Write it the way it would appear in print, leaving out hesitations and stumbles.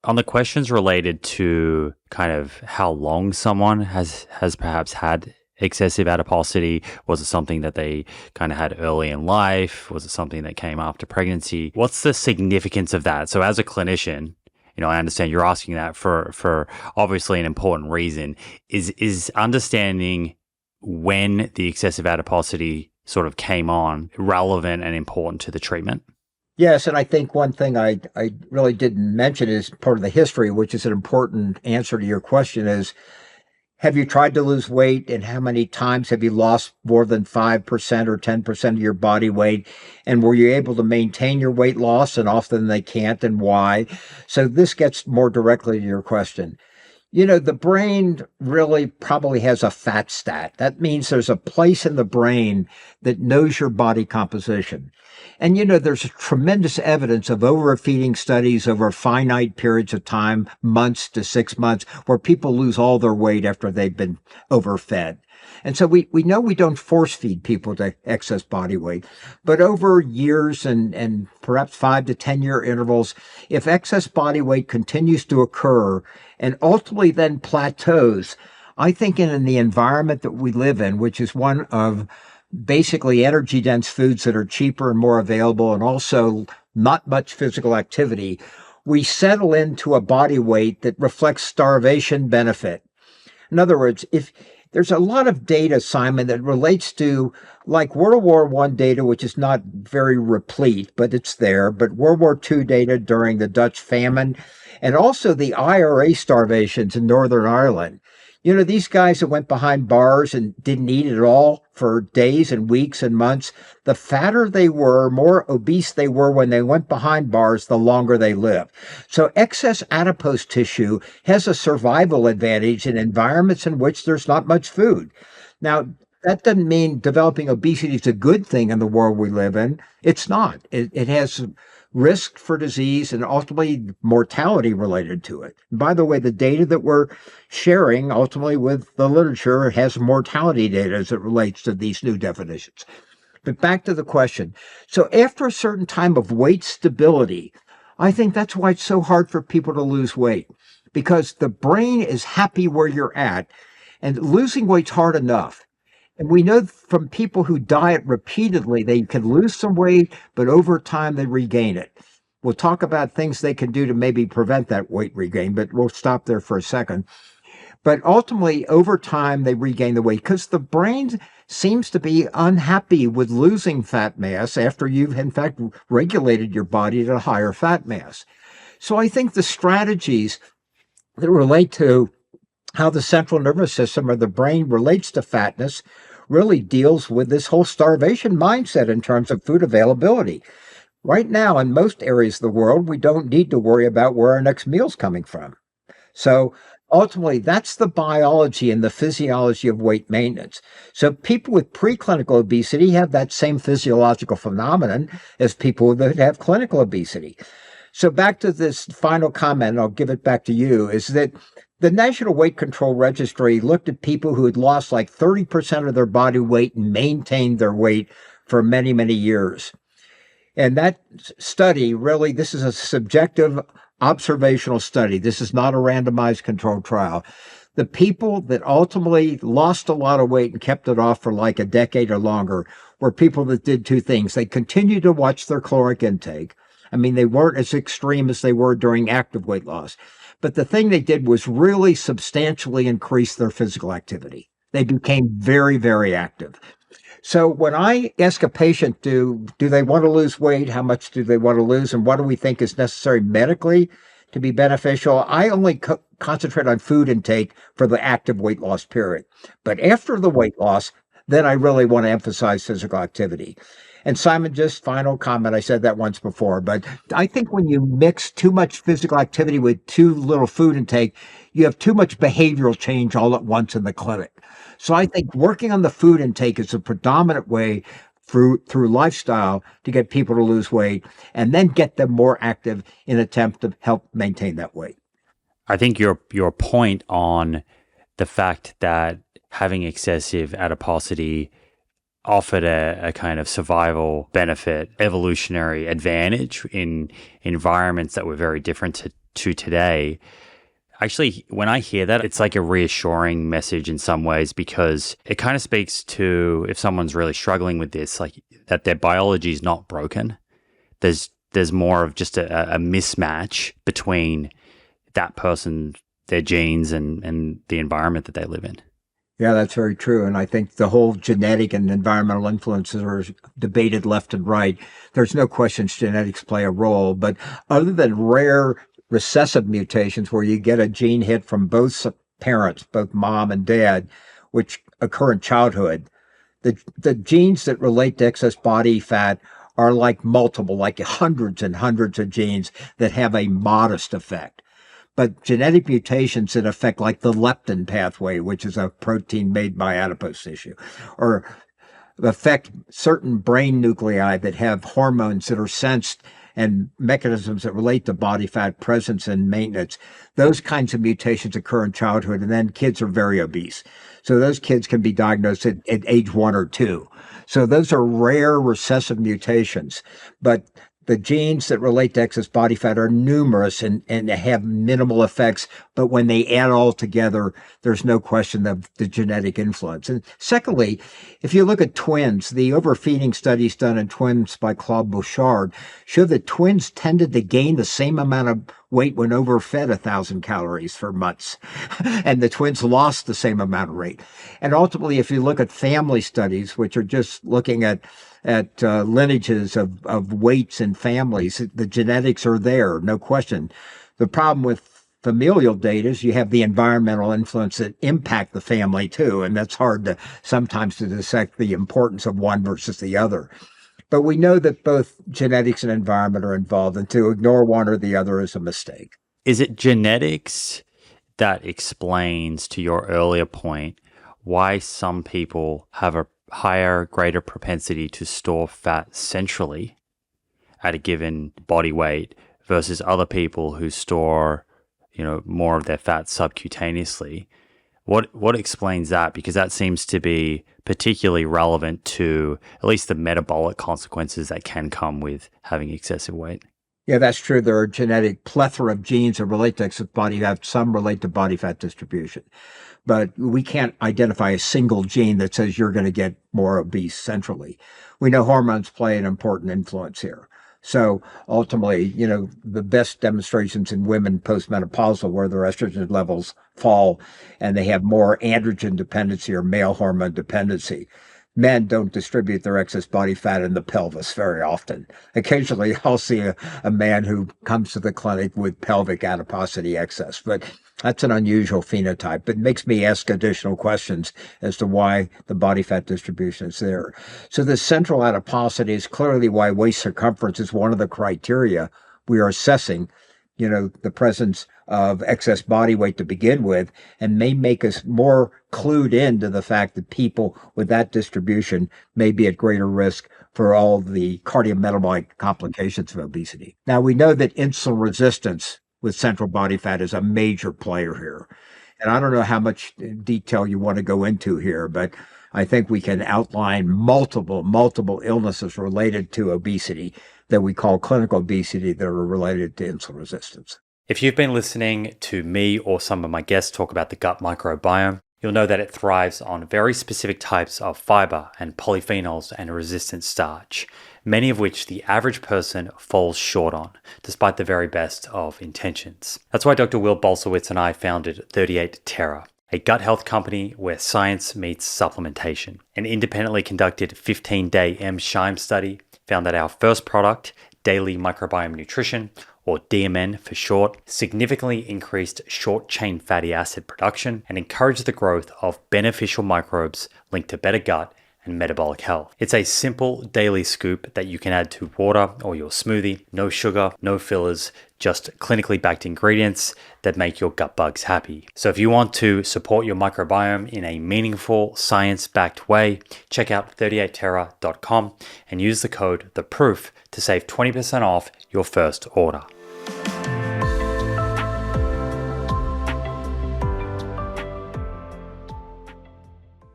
On the questions related to kind of how long someone has perhaps had excessive adiposity, was it something that they kind of had early in life? Was it something that came after pregnancy? What's the significance of that? So as a clinician, I understand you're asking that for obviously an important reason. Is understanding when the excessive adiposity sort of came on relevant and important to the treatment? Yes, and I think one thing I really didn't mention is part of the history, which is an important answer to your question is, have you tried to lose weight and how many times have you lost more than 5% or 10% of your body weight? And were you able to maintain your weight loss? And often they can't, and why? So this gets more directly to your question. The brain really probably has a fat stat. That means there's a place in the brain that knows your body composition. And there's tremendous evidence of overfeeding studies over finite periods of time, months to 6 months, where people lose all their weight after they've been overfed. And so we know we don't force feed people to excess body weight, but over years and perhaps 5 to 10 year intervals, if excess body weight continues to occur and ultimately then plateaus, I think in the environment that we live in, which is one of basically energy dense foods that are cheaper and more available and also not much physical activity, we settle into a body weight that reflects starvation benefit. In other words, if there's a lot of data, Simon, that relates to like World War I data, which is not very replete, but it's there, but World War II data during the Dutch famine, and also the IRA starvations in Northern Ireland. These guys that went behind bars and didn't eat at all for days and weeks and months, the fatter they were, more obese they were when they went behind bars, the longer they lived. So excess adipose tissue has a survival advantage in environments in which there's not much food. Now, that doesn't mean developing obesity is a good thing in the world we live in. It's not. It has risk for disease and ultimately mortality related to it. And by the way, the data that we're sharing ultimately with the literature has mortality data as it relates to these new definitions. But back to the question. So after a certain time of weight stability, I think that's why it's so hard for people to lose weight, because the brain is happy where you're at and losing weight's hard enough. And we know from people who diet repeatedly, they can lose some weight, but over time they regain it. We'll talk about things they can do to maybe prevent that weight regain, but we'll stop there for a second. But ultimately, over time, they regain the weight because the brain seems to be unhappy with losing fat mass after you've, in fact, regulated your body to a higher fat mass. So I think the strategies that relate to how the central nervous system or the brain relates to fatness really deals with this whole starvation mindset in terms of food availability. Right now, in most areas of the world, we don't need to worry about where our next meal's coming from. So ultimately, that's the biology and the physiology of weight maintenance. So people with preclinical obesity have that same physiological phenomenon as people that have clinical obesity. So back to this final comment, I'll give it back to you, is that the National Weight Control Registry looked at people who had lost like 30% of their body weight and maintained their weight for many, many years. And that study really, this is a subjective observational study. This is not a randomized controlled trial. The people that ultimately lost a lot of weight and kept it off for like a decade or longer were people that did two things. They continued to watch their caloric intake. I mean, they weren't as extreme as they were during active weight loss. But the thing they did was really substantially increase their physical activity. They became very, very active. So when I ask a patient, do they want to lose weight? How much do they want to lose? And what do we think is necessary medically to be beneficial? I only concentrate on food intake for the active weight loss period. But after the weight loss, then I really want to emphasize physical activity. And Simon, just final comment, I said that once before, but I think when you mix too much physical activity with too little food intake, you have too much behavioral change all at once in the clinic. So I think working on the food intake is a predominant way through lifestyle to get people to lose weight and then get them more active in an attempt to help maintain that weight. I think your point on the fact that having excessive adiposity offered a kind of survival benefit, evolutionary advantage in environments that were very different to today. Actually, when I hear that, it's like a reassuring message in some ways, because it kind of speaks to, if someone's really struggling with this, like that their biology is not broken. There's more of just a mismatch between that person, their genes, and the environment that they live in. Yeah, that's very true. And I think the whole genetic and environmental influences are debated left and right. There's no question genetics play a role, but other than rare recessive mutations where you get a gene hit from both parents, both mom and dad, which occur in childhood, the genes that relate to excess body fat are like multiple, like hundreds and hundreds of genes that have a modest effect. But genetic mutations that affect like the leptin pathway, which is a protein made by adipose tissue, or affect certain brain nuclei that have hormones that are sensed and mechanisms that relate to body fat presence and maintenance. Those kinds of mutations occur in childhood, and then kids are very obese. So those kids can be diagnosed at age 1 or 2. So those are rare recessive mutations, but the genes that relate to excess body fat are numerous and have minimal effects. But when they add all together, there's no question of the genetic influence. And secondly, if you look at twins, the overfeeding studies done in twins by Claude Bouchard show that twins tended to gain the same amount of weight when overfed 1,000 calories for months. And the twins lost the same amount of weight. And ultimately, if you look at family studies, which are just looking at lineages of weights and families, the genetics are there, no question. The problem with familial data is you have the environmental influence that impact the family too, and that's hard to sometimes to dissect the importance of one versus the other. But we know that both genetics and environment are involved, and to ignore one or the other is a mistake. Is it genetics that explains, to your earlier point, why some people have a higher, greater propensity to store fat centrally at a given body weight versus other people who store, more of their fat subcutaneously? What explains that? Because that seems to be particularly relevant to at least the metabolic consequences that can come with having excessive weight. Yeah, that's true. There are a genetic plethora of genes that relate to excess body fat. Some relate to body fat distribution. But we can't identify a single gene that says you're going to get more obese centrally. We know hormones play an important influence here. So ultimately, the best demonstrations in women postmenopausal where their estrogen levels fall and they have more androgen dependency or male hormone dependency. Men don't distribute their excess body fat in the pelvis very often. Occasionally, I'll see a man who comes to the clinic with pelvic adiposity excess, but that's an unusual phenotype. But it makes me ask additional questions as to why the body fat distribution is there. So the central adiposity is clearly why waist circumference is one of the criteria we are assessing, the presence of excess body weight to begin with, and may make us more clued into the fact that people with that distribution may be at greater risk for all the cardiometabolic complications of obesity. Now, we know that insulin resistance with central body fat is a major player here. And I don't know how much detail you want to go into here, but I think we can outline multiple illnesses related to obesity that we call clinical obesity that are related to insulin resistance. If you've been listening to me or some of my guests talk about the gut microbiome, you'll know that it thrives on very specific types of fiber and polyphenols and resistant starch, many of which the average person falls short on, despite the very best of intentions. That's why Dr. Will Bolsowitz and I founded 38 Terra, a gut health company where science meets supplementation. An independently conducted 15-day MSHIME study found that our first product, Daily Microbiome Nutrition, or DMN for short, significantly increased short-chain fatty acid production and encouraged the growth of beneficial microbes linked to better gut and metabolic health. It's a simple daily scoop that you can add to water or your smoothie. No sugar, no fillers, just clinically backed ingredients that make your gut bugs happy. So if you want to support your microbiome in a meaningful, science-backed way, check out 38terra.com and use the code THEPROOF to save 20% off your first order.